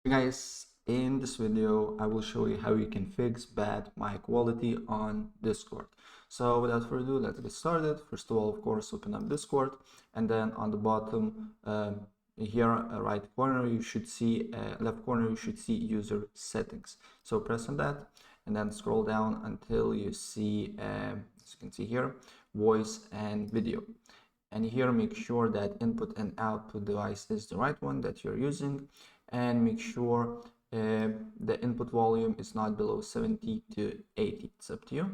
Hey guys, in this video I will show you how you can fix bad mic quality on Discord. So without further ado, let's get started. First of all, of course, open up Discord, and then on the bottom here right corner you should see left corner you should see user settings. So press on that and then scroll down until you see as you can see here, voice and video. And here make sure that input and output device is the right one that you're using, and make sure the input volume is not below 70 to 80. It's up to you.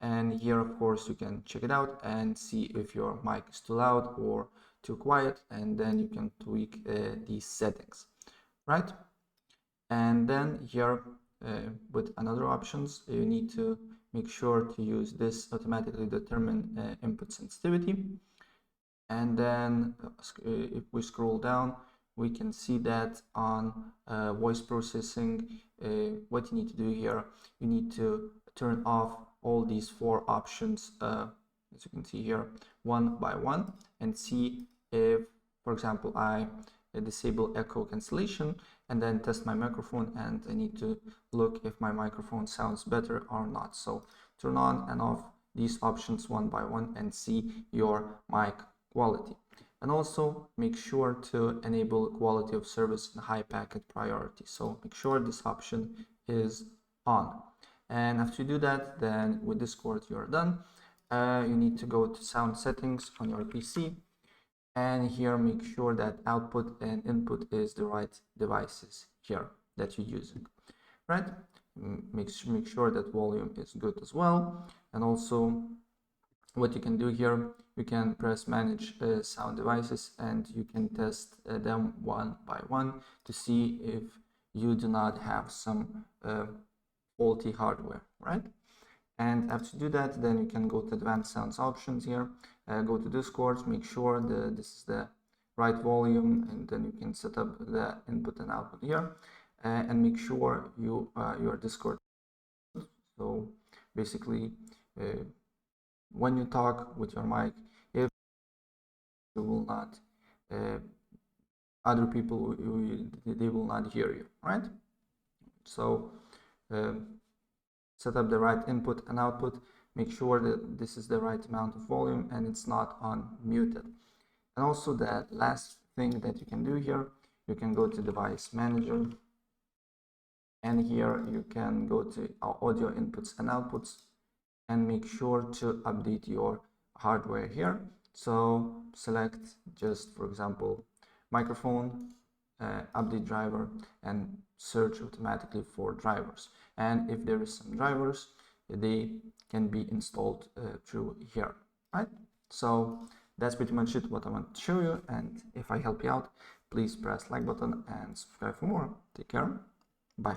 And here of course you can check it out and see if your mic is too loud or too quiet, and then you can tweak these settings, right? And then here with another options, you need to make sure to use this automatically determine input sensitivity. And then if we scroll down, we can see that on voice processing, what you need to do here, you need to turn off all these four options, as you can see here, one by one, and see if, for example, I disable echo cancellation and then test my microphone, and I need to look if my microphone sounds better or not. So turn on and off these options one by one and see your mic quality. And also make sure to enable quality of service and high packet priority. So make sure this option is on. And after you do that, then with Discord you're done. You need to go to sound settings on your PC, and here make sure that output and input is the right devices here that you're using, right? Make sure that volume is good as well. And also what you can do here, you can press manage sound devices and you can test them one by one to see if you do not have some faulty hardware, right? And after you do that, then you can go to advanced sounds options here, go to Discord, make sure that this is the right volume, and then you can set up the input and output here, and make sure your Discord. So basically when you talk with your mic, if you will not other people, they will not hear you, right? So set up the right input and output, make sure that this is the right amount of volume and it's not on muted. And also the last thing that you can do here, you can go to device manager, and here you can go to audio inputs and outputs and make sure to update your hardware here. So select just, for example, microphone, update driver, and search automatically for drivers. And if there is some drivers, they can be installed through here, right? So that's pretty much it what I want to show you. And if I help you out, please press like button and subscribe for more. Take care. Bye.